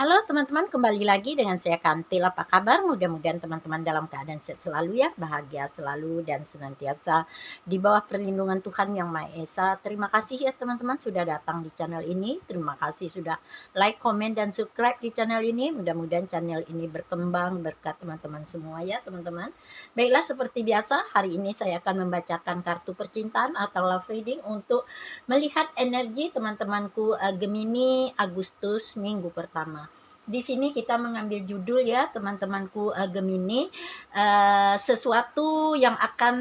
Halo teman-teman, kembali lagi dengan saya Kantil. Apa kabar? Mudah-mudahan teman-teman dalam keadaan sehat selalu ya, bahagia selalu dan senantiasa di bawah perlindungan Tuhan Yang Maha Esa. Terima kasih ya teman-teman sudah datang di channel ini. Terima kasih sudah like, komen, dan subscribe di channel ini. Mudah-mudahan channel ini berkembang berkat teman-teman semua ya teman-teman. Baiklah, seperti biasa hari ini saya akan membacakan kartu percintaan atau love reading untuk melihat energi teman-temanku Gemini Agustus minggu pertama. Di sini kita mengambil judul ya teman-temanku Gemini, sesuatu yang akan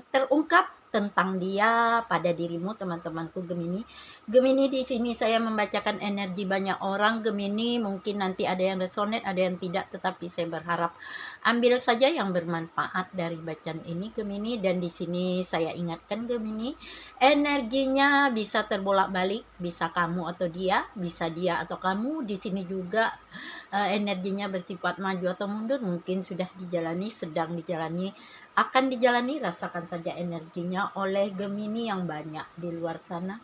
terungkap tentang dia pada dirimu teman-temanku Gemini. Gemini di sini saya membacakan energi banyak orang Gemini, mungkin nanti ada yang resonate, ada yang tidak, tetapi saya berharap ambil saja yang bermanfaat dari bacaan ini Gemini. Dan di sini saya ingatkan Gemini, energinya bisa terbolak-balik, bisa kamu atau dia, bisa dia atau kamu. Di sini juga energinya bersifat maju atau mundur, mungkin sudah dijalani, sedang dijalani, akan dijalani. Rasakan saja energinya oleh Gemini yang banyak di luar sana.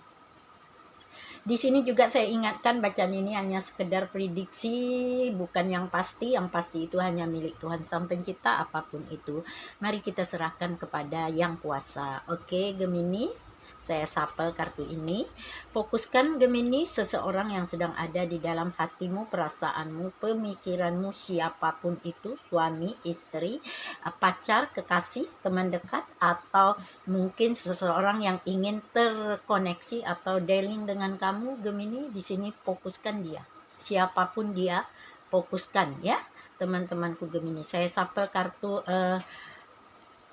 Di sini juga saya ingatkan bacaan ini hanya sekedar prediksi, bukan yang pasti. Yang pasti itu hanya milik Tuhan Sang Pencipta, apapun itu. Mari kita serahkan kepada Yang Kuasa. Oke, Gemini. Saya sapel kartu ini. Fokuskan Gemini, seseorang yang sedang ada di dalam hatimu, perasaanmu, pemikiranmu, siapapun itu, suami, istri, pacar, kekasih, teman dekat, atau mungkin seseorang yang ingin terkoneksi atau dealing dengan kamu Gemini. Di sini fokuskan dia, siapapun dia, fokuskan ya teman-temanku Gemini. Saya sapel kartu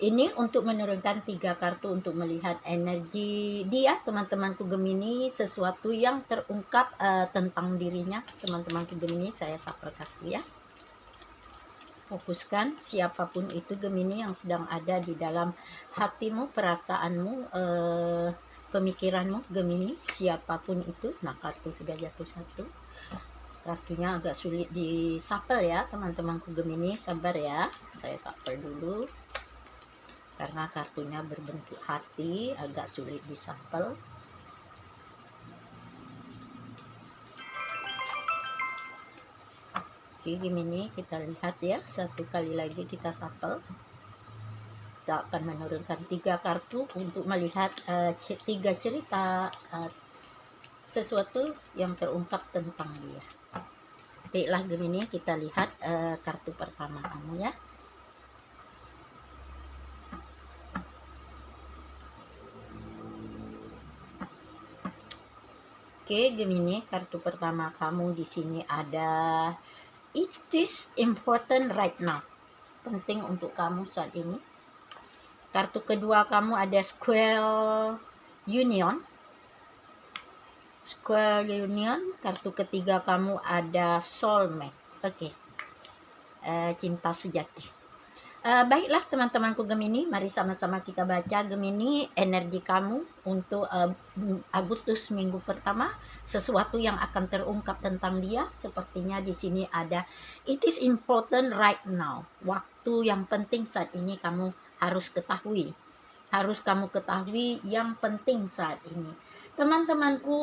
ini untuk menurunkan 3 kartu untuk melihat energi dia teman-temanku Gemini, sesuatu yang terungkap tentang dirinya teman-temanku Gemini. Saya sapel kartu ya. Fokuskan siapapun itu Gemini yang sedang ada di dalam hatimu, perasaanmu, pemikiranmu Gemini, siapapun itu. Nah, kartu sudah jatuh satu. Kartunya agak sulit disapel ya teman-temanku Gemini, sabar ya. Saya sapel dulu karena kartunya berbentuk hati, agak sulit disapel. Oke Gemini, kita lihat ya, satu kali lagi kita sapel. Kita akan menurunkan 3 kartu untuk melihat 3 cerita sesuatu yang terungkap tentang dia. Baiklah Gemini, kita lihat kartu pertama kamu ya. Oke Gemini, kartu pertama kamu di sini ada "It is important right now", penting untuk kamu saat ini. Kartu kedua kamu ada Square Union. Kartu ketiga kamu ada Soulmate. Oke. Cinta sejati. Baiklah teman-temanku Gemini, mari sama-sama kita baca Gemini energi kamu untuk Agustus minggu pertama, sesuatu yang akan terungkap tentang dia. Sepertinya di sini ada "It is important right now", waktu yang penting saat ini kamu harus ketahui. Harus kamu ketahui yang penting saat ini. Teman-temanku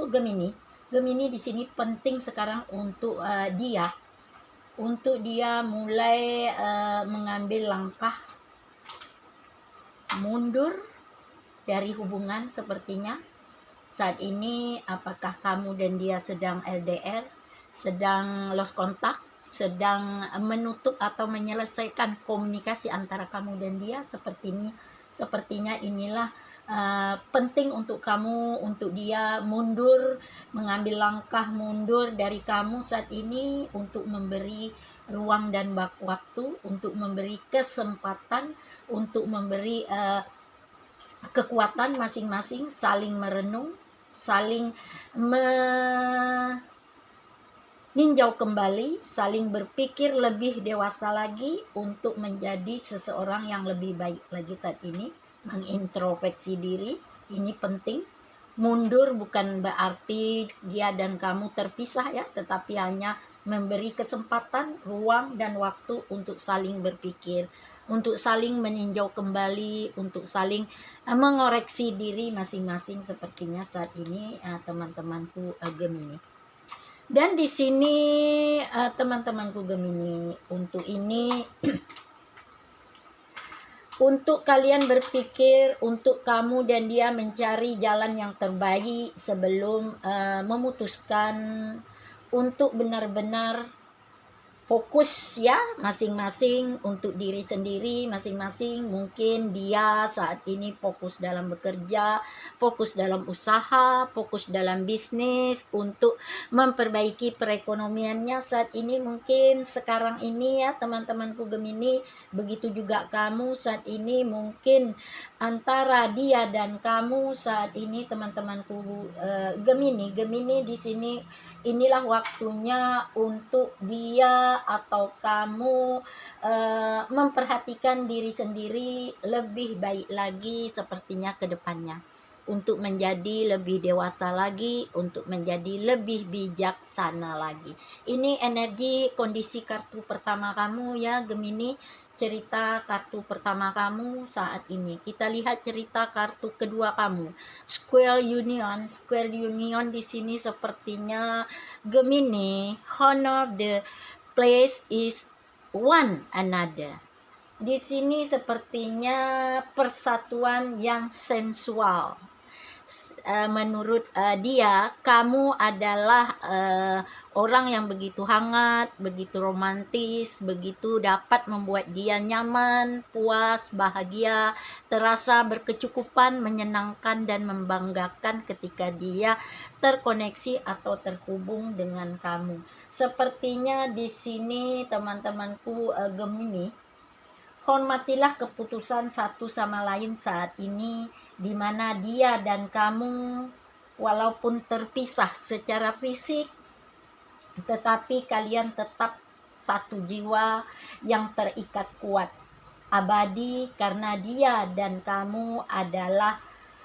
Gemini, Gemini di sini penting sekarang untuk dia mulai mengambil langkah mundur dari hubungan. Sepertinya saat ini apakah kamu dan dia sedang LDR, sedang lost contact, sedang menutup atau menyelesaikan komunikasi antara kamu dan dia. Sepertinya inilah penting untuk kamu, untuk dia mundur, mengambil langkah mundur dari kamu saat ini untuk memberi ruang dan waktu, untuk memberi kesempatan, untuk memberi kekuatan masing-masing, saling merenung, saling meninjau kembali, saling berpikir lebih dewasa lagi untuk menjadi seseorang yang lebih baik lagi saat ini. Mengintrospeksi diri, ini penting. Mundur bukan berarti dia dan kamu terpisah ya, tetapi hanya memberi kesempatan, ruang, dan waktu untuk saling berpikir, untuk saling meninjau kembali, untuk saling mengoreksi diri masing-masing. Sepertinya saat ini teman-temanku Gemini. Dan di sini teman-temanku Gemini, untuk ini untuk kalian berpikir, untuk kamu dan dia mencari jalan yang terbaik sebelum memutuskan untuk benar-benar fokus ya masing-masing untuk diri sendiri masing-masing. Mungkin dia saat ini fokus dalam bekerja, fokus dalam usaha, fokus dalam bisnis untuk memperbaiki perekonomiannya saat ini. Mungkin sekarang ini ya teman-temanku Gemini, begitu juga kamu saat ini. Mungkin antara dia dan kamu saat ini teman-temanku Gemini di sini, inilah waktunya untuk dia atau kamu memperhatikan diri sendiri lebih baik lagi sepertinya ke depannya, untuk menjadi lebih dewasa lagi, untuk menjadi lebih bijaksana lagi. Ini energi kondisi kartu pertama kamu ya Gemini, cerita kartu pertama kamu saat ini. Kita lihat cerita kartu kedua kamu, Square Union. Square Union di sini sepertinya Gemini, honor the place is one another. Di sini sepertinya persatuan yang sensual. Menurut dia, kamu adalah orang yang begitu hangat, begitu romantis, begitu dapat membuat dia nyaman, puas, bahagia, terasa berkecukupan, menyenangkan dan membanggakan ketika dia terkoneksi atau terhubung dengan kamu. Sepertinya di sini teman-temanku Gemini, hormatilah keputusan satu sama lain saat ini, di mana dia dan kamu walaupun terpisah secara fisik, tetapi kalian tetap satu jiwa yang terikat kuat, abadi, karena dia dan kamu adalah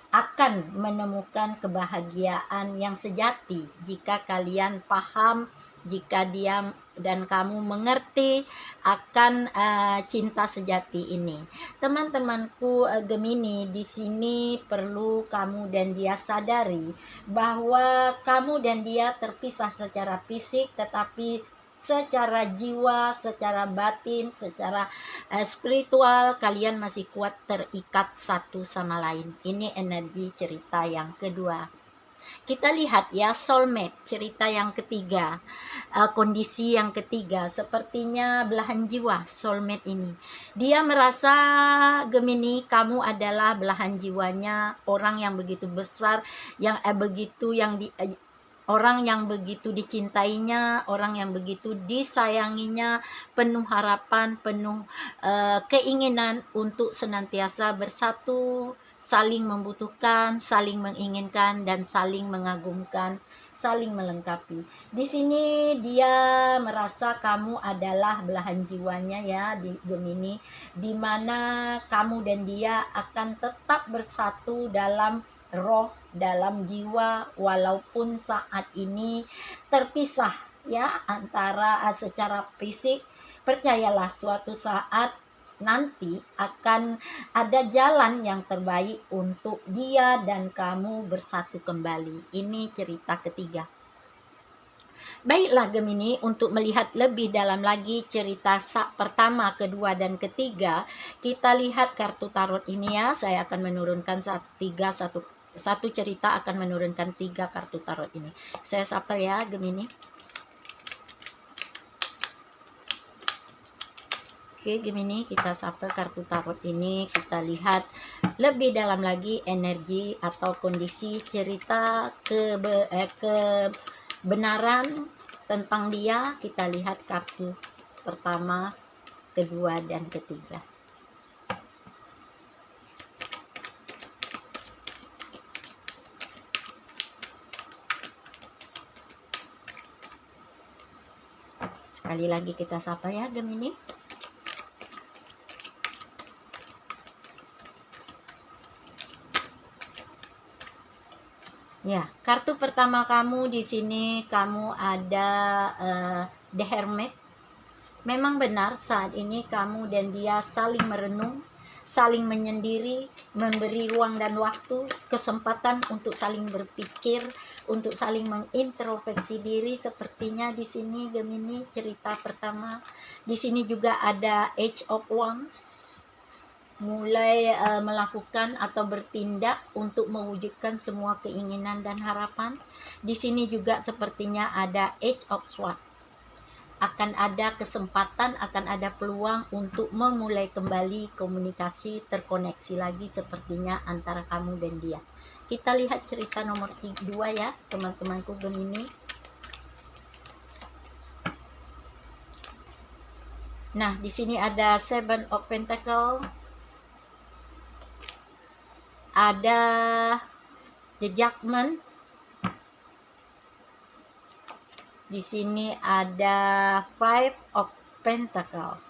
akan menemukan kebahagiaan yang sejati jika kalian paham, jika dia dan kamu mengerti akan cinta sejati ini. Teman-temanku Gemini, di sini perlu kamu dan dia sadari bahwa kamu dan dia terpisah secara fisik, tetapi secara jiwa, secara batin, secara spiritual kalian masih kuat terikat satu sama lain. Ini energi cerita yang kedua. Kita lihat ya soulmate, cerita yang ketiga, kondisi yang ketiga. Sepertinya belahan jiwa soulmate ini. Dia merasa Gemini kamu adalah belahan jiwanya, orang yang begitu besar, yang orang yang begitu dicintainya, orang yang begitu disayanginya, penuh harapan, penuh keinginan untuk senantiasa bersatu, saling membutuhkan, saling menginginkan, dan saling mengagumkan, saling melengkapi. Di sini dia merasa kamu adalah belahan jiwanya ya di Gemini, di mana kamu dan dia akan tetap bersatu dalam roh, dalam jiwa, walaupun saat ini terpisah ya antara secara fisik. Percayalah suatu saat nanti akan ada jalan yang terbaik untuk dia dan kamu bersatu kembali. Ini cerita ketiga. Baiklah Gemini, untuk melihat lebih dalam lagi cerita pertama, kedua, dan ketiga, kita lihat kartu tarot ini ya. Saya akan menurunkan satu cerita akan menurunkan 3 kartu tarot ini. Saya sapa ya Gemini. Oke Gemini, kita sapa kartu tarot ini. Kita lihat lebih dalam lagi energi atau kondisi cerita kebenaran tentang dia. Kita lihat kartu pertama, kedua, dan ketiga. Sekali lagi kita sapa ya Gemini. Ya, kartu pertama kamu di sini, kamu ada The Hermit. Memang benar saat ini kamu dan dia saling merenung, saling menyendiri, memberi ruang dan waktu, kesempatan untuk saling berpikir, untuk saling mengintrospeksi diri. Sepertinya di sini Gemini cerita pertama. Di sini juga ada Age of Wands, mulai melakukan atau bertindak untuk mewujudkan semua keinginan dan harapan. Di sini juga sepertinya ada Age of Swords. Akan ada kesempatan, akan ada peluang untuk memulai kembali komunikasi, terkoneksi lagi sepertinya antara kamu dan dia. Kita lihat cerita nomor 2 ya, teman-temanku Gemini. Nah, di sini ada Seven of Pentacles, ada The Judgment. Di sini ada Five of Pentacles.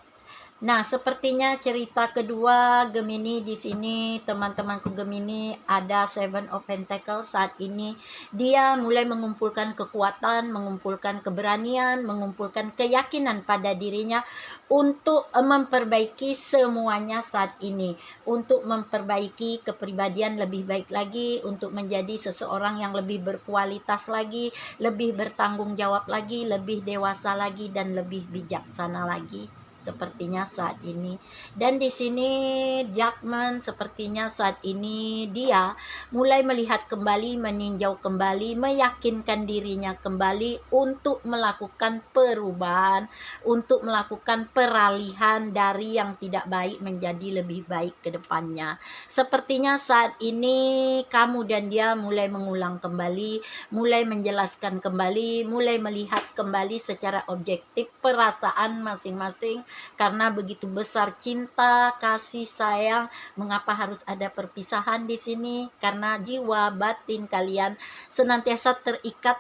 Nah, sepertinya cerita kedua Gemini di sini, teman-temanku Gemini, ada Seven of Pentacles. Saat ini dia mulai mengumpulkan kekuatan, mengumpulkan keberanian, mengumpulkan keyakinan pada dirinya untuk memperbaiki semuanya saat ini, untuk memperbaiki kepribadian lebih baik lagi, untuk menjadi seseorang yang lebih berkualitas lagi, lebih bertanggung jawab lagi, lebih dewasa lagi, dan lebih bijaksana lagi. Sepertinya saat ini, dan di sini Judgment sepertinya saat ini dia mulai melihat kembali, meninjau kembali, meyakinkan dirinya kembali untuk melakukan perubahan, untuk melakukan peralihan dari yang tidak baik menjadi lebih baik ke depannya. Sepertinya saat ini kamu dan dia mulai mengulang kembali, mulai menjelaskan kembali, mulai melihat kembali secara objektif perasaan masing-masing. Karena begitu besar cinta, kasih sayang, mengapa harus ada perpisahan di sini? Karena jiwa batin kalian senantiasa terikat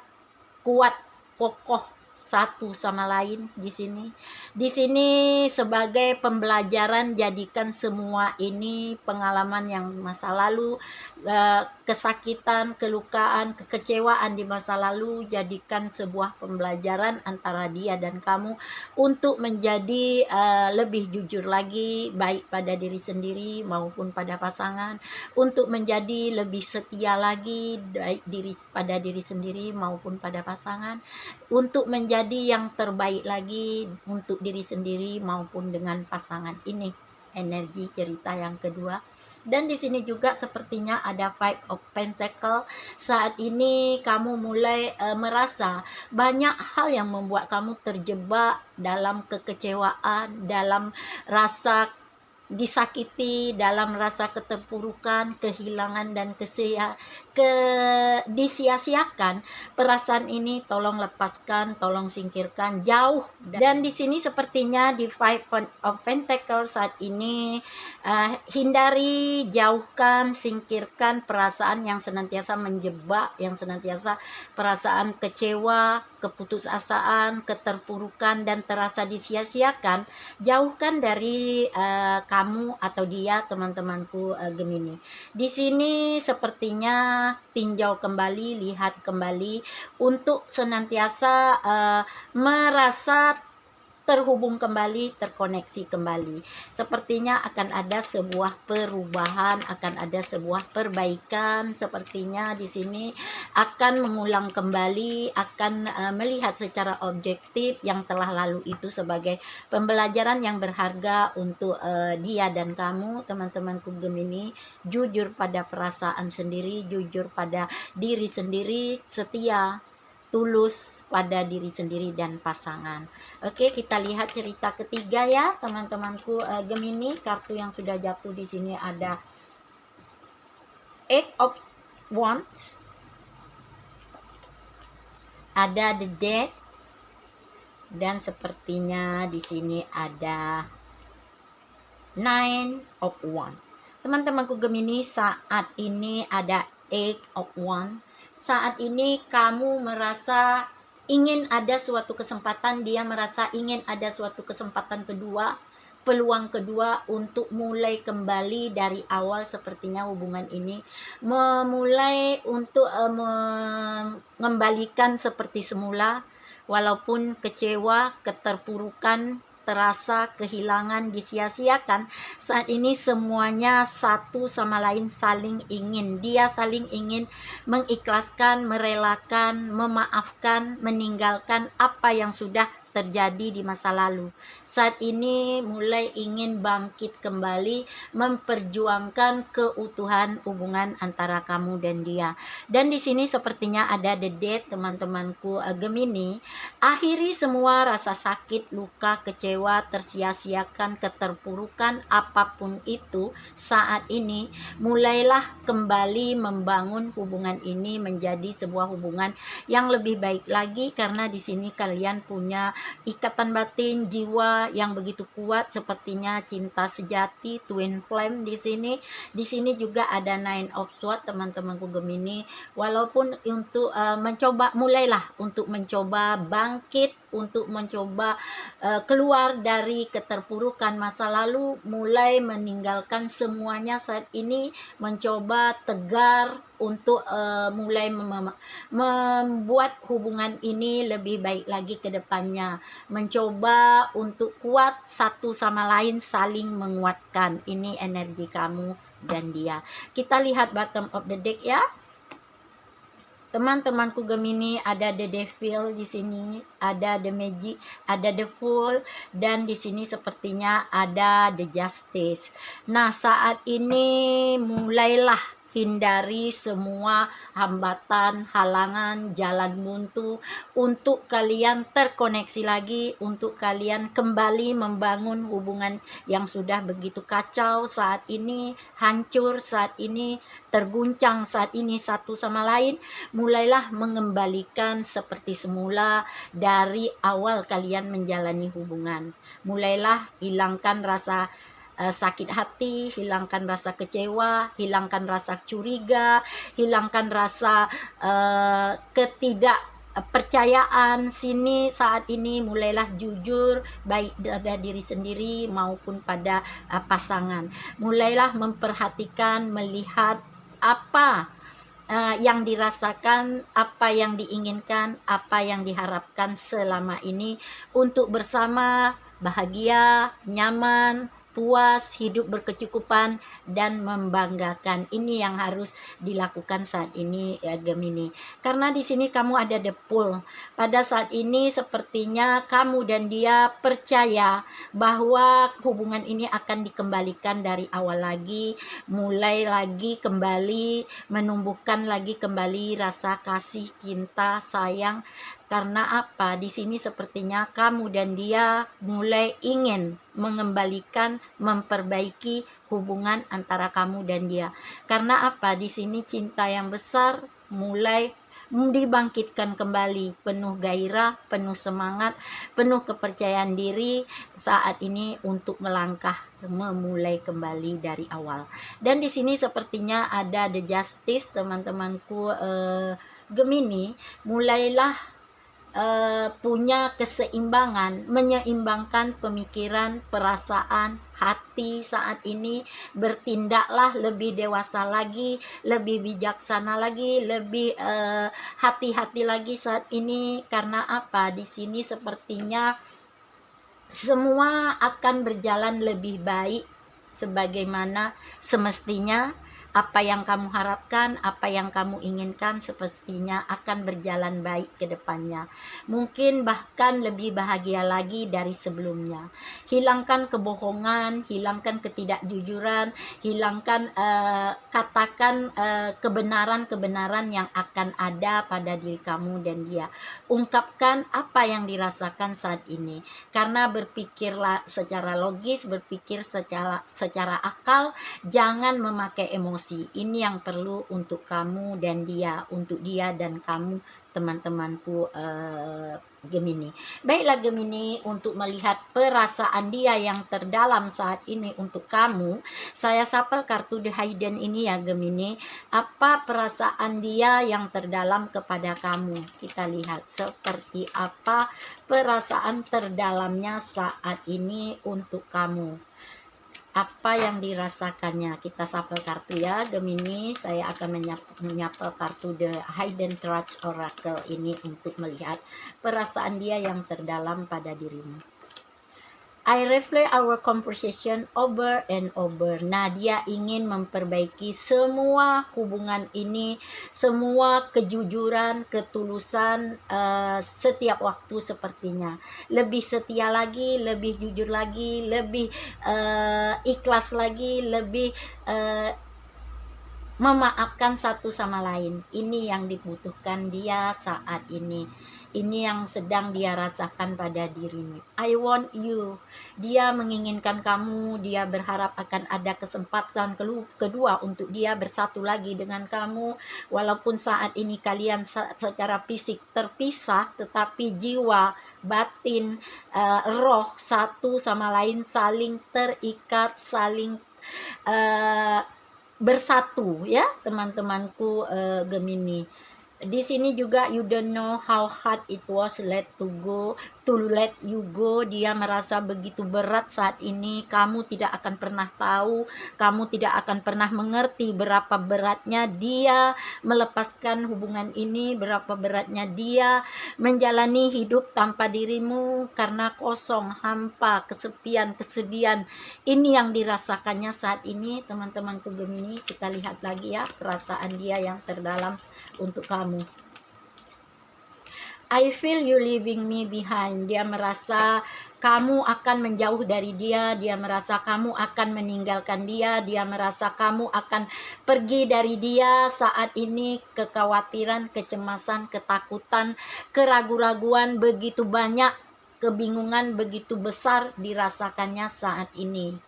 kuat, kokoh satu sama lain di sini. Di sini sebagai pembelajaran, jadikan semua ini pengalaman yang masa lalu, kesakitan, kelukaan, kekecewaan di masa lalu, jadikan sebuah pembelajaran antara dia dan kamu untuk menjadi lebih jujur lagi, baik pada diri sendiri maupun pada pasangan, untuk menjadi lebih setia lagi, baik pada diri sendiri maupun pada pasangan, untuk menjadi yang terbaik lagi untuk diri sendiri maupun dengan pasangan. Ini energi cerita yang kedua. Dan di sini juga sepertinya ada Five of Pentacles. Saat ini kamu mulai merasa banyak hal yang membuat kamu terjebak dalam kekecewaan, dalam rasa disakiti, dalam rasa keterpurukan, kehilangan, dan disia-siakan. Perasaan ini tolong lepaskan, tolong singkirkan jauh. Dan di sini sepertinya di Five of Pentacles saat ini hindari, jauhkan, singkirkan perasaan yang senantiasa menjebak, yang senantiasa perasaan kecewa, keputusasaan, keterpurukan, dan terasa disia-siakan. Jauhkan dari kamu atau dia, teman-temanku Gemini. Di sini sepertinya tinjau kembali, lihat kembali untuk senantiasa merasa terhubung kembali, terkoneksi kembali. Sepertinya akan ada sebuah perubahan, akan ada sebuah perbaikan. Sepertinya di sini akan mengulang kembali, akan melihat secara objektif yang telah lalu itu sebagai pembelajaran yang berharga untuk dia dan kamu, teman-temanku Gemini. Jujur pada perasaan sendiri, jujur pada diri sendiri, setia, tulus pada diri sendiri dan pasangan. Oke, kita lihat cerita ketiga ya, teman-temanku Gemini. Kartu yang sudah jatuh di sini ada Eight of Wands, ada The Death, dan sepertinya di sini ada Nine of Wands. Teman-temanku Gemini, saat ini ada Eight of Wands. Saat ini kamu merasa ingin ada suatu kesempatan, dia merasa ingin ada suatu kesempatan kedua, peluang kedua untuk mulai kembali dari awal. Sepertinya hubungan ini memulai untuk mengembalikan seperti semula, walaupun kecewa, keterpurukan, terasa kehilangan, disia-siakan, saat ini semuanya satu sama lain saling ingin. Dia saling ingin mengikhlaskan, merelakan, memaafkan, meninggalkan apa yang sudah terjadi di masa lalu. Saat ini mulai ingin bangkit kembali, memperjuangkan keutuhan hubungan antara kamu dan dia. Dan di sini sepertinya ada the death, teman-temanku Gemini. Akhiri semua rasa sakit, luka, kecewa, tersia-siakan, keterpurukan apapun itu saat ini. Mulailah kembali membangun hubungan ini menjadi sebuah hubungan yang lebih baik lagi, karena di sini kalian punya ikatan batin jiwa yang begitu kuat, sepertinya cinta sejati, twin flame di sini. Di sini juga ada nine of swords, teman-temanku Gemini. Walaupun untuk mulailah untuk mencoba bangkit, untuk mencoba keluar dari keterpurukan masa lalu, mulai meninggalkan semuanya saat ini, mencoba tegar untuk mulai membuat hubungan ini lebih baik lagi ke depannya, mencoba untuk kuat satu sama lain, saling menguatkan. Ini energi kamu dan dia. Kita lihat bottom of the deck ya. Teman-temanku Gemini, ada the devil di sini, ada the magic, ada the fool, dan di sini sepertinya ada the justice. Nah, saat ini mulailah hindari semua hambatan, halangan, jalan buntu untuk kalian terkoneksi lagi, untuk kalian kembali membangun hubungan yang sudah begitu kacau saat ini, hancur saat ini, terguncang saat ini satu sama lain. Mulailah mengembalikan seperti semula dari awal kalian menjalani hubungan. Mulailah hilangkan rasa sakit hati, hilangkan rasa kecewa, hilangkan rasa curiga, hilangkan rasa ketidakpercayaan. Sini saat ini mulailah jujur, baik pada diri sendiri maupun pada pasangan. Mulailah memperhatikan, melihat apa yang dirasakan, apa yang diinginkan, apa yang diharapkan selama ini untuk bersama bahagia, nyaman, puas, hidup berkecukupan, dan membanggakan. Ini yang harus dilakukan saat ini ya Gemini. Karena di sini kamu ada the Fool. Pada saat ini sepertinya kamu dan dia percaya bahwa hubungan ini akan dikembalikan dari awal lagi, mulai lagi kembali, menumbuhkan lagi kembali rasa kasih, cinta, sayang. Karena apa? Di sini sepertinya kamu dan dia mulai ingin mengembalikan, memperbaiki hubungan antara kamu dan dia. Karena apa? Di sini cinta yang besar mulai dibangkitkan kembali, penuh gairah, penuh semangat, penuh kepercayaan diri saat ini untuk melangkah, memulai kembali dari awal. Dan di sini sepertinya ada the justice, teman-temanku Gemini. Mulailah punya keseimbangan, menyeimbangkan pemikiran, perasaan, hati saat ini. Bertindaklah lebih dewasa lagi, lebih bijaksana lagi, lebih hati-hati lagi saat ini. Karena apa? Di sini sepertinya semua akan berjalan lebih baik sebagaimana semestinya. Apa yang kamu harapkan, apa yang kamu inginkan semestinya akan berjalan baik ke depannya. Mungkin bahkan lebih bahagia lagi dari sebelumnya. Hilangkan kebohongan, hilangkan ketidakjujuran, hilangkan katakan kebenaran-kebenaran yang akan ada pada diri kamu dan dia. Ungkapkan apa yang dirasakan saat ini. Karena berpikirlah secara logis, berpikir secara akal, jangan memakai emosi. Ini yang perlu untuk kamu dan dia, untuk dia dan kamu, teman-temanku Gemini. Baiklah Gemini, untuk melihat perasaan dia yang terdalam saat ini untuk kamu, saya shuffle kartu The Hidden ini ya Gemini. Apa perasaan dia yang terdalam kepada kamu? Kita lihat seperti apa perasaan terdalamnya saat ini untuk kamu. Apa yang dirasakannya? Kita shuffle kartu ya Gemini. Saya akan menyapa kartu The Hidden Truth Oracle ini untuk melihat perasaan dia yang terdalam pada dirimu. I replay our conversation over and over. Nah, dia ingin memperbaiki semua hubungan ini, semua kejujuran, ketulusan setiap waktu sepertinya. Lebih setia lagi, lebih jujur lagi, lebih ikhlas lagi, lebih memaafkan satu sama lain. Ini yang dibutuhkan dia saat ini. Ini yang sedang dia rasakan pada dirimu. I want you. Dia menginginkan kamu, dia berharap akan ada kesempatan kedua untuk dia bersatu lagi dengan kamu. Walaupun saat ini kalian secara fisik terpisah, tetapi jiwa, batin, roh satu sama lain saling terikat, saling bersatu ya teman-temanku Gemini. Di sini juga you don't know how hard it was to let you go. Dia merasa begitu berat saat ini. Kamu tidak akan pernah tahu, kamu tidak akan pernah mengerti berapa beratnya dia melepaskan hubungan ini, berapa beratnya dia menjalani hidup tanpa dirimu karena kosong, hampa, kesepian, kesedihan. Ini yang dirasakannya saat ini teman-temanku Gemini. Kita lihat lagi ya perasaan dia yang terdalam untuk kamu. I feel you leaving me behind. Dia merasa kamu akan menjauh dari dia, dia merasa kamu akan meninggalkan dia, dia merasa kamu akan pergi dari dia saat ini. Kekhawatiran, kecemasan, ketakutan, keraguan-raguan begitu banyak, kebingungan begitu besar dirasakannya saat ini.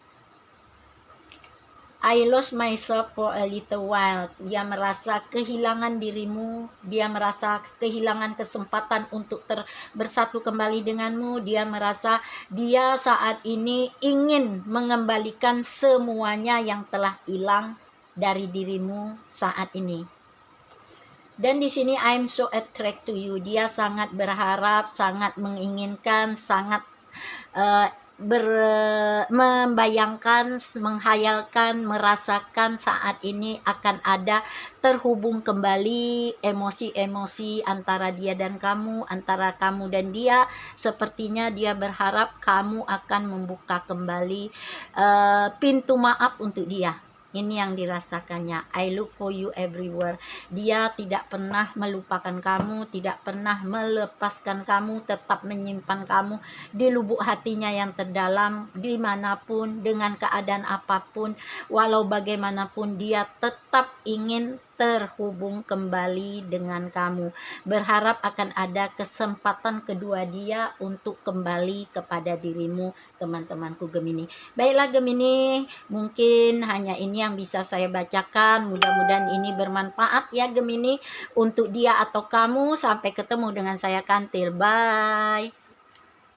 I lost myself for a little while. Dia merasa kehilangan dirimu, dia merasa kehilangan kesempatan untuk bersatu kembali denganmu. Dia merasa dia saat ini ingin mengembalikan semuanya yang telah hilang dari dirimu saat ini. Dan di sini I'm so attracted to you. Dia sangat berharap, sangat menginginkan, sangat membayangkan, menghayalkan, merasakan saat ini akan ada terhubung kembali emosi-emosi antara dia dan kamu, antara kamu dan dia. Sepertinya dia berharap kamu akan membuka kembali pintu maaf untuk dia. Ini yang dirasakannya. I look for you everywhere. Dia tidak pernah melupakan kamu, tidak pernah melepaskan kamu, tetap menyimpan kamu di lubuk hatinya yang terdalam, dimanapun, dengan keadaan apapun, walau bagaimanapun dia tetap ingin terhubung kembali dengan kamu. Berharap akan ada kesempatan kedua dia untuk kembali kepada dirimu, teman-temanku Gemini. Baiklah Gemini, mungkin hanya ini yang bisa saya bacakan. Mudah-mudahan ini bermanfaat ya Gemini untuk dia atau kamu. Sampai ketemu dengan saya Kantil. Bye.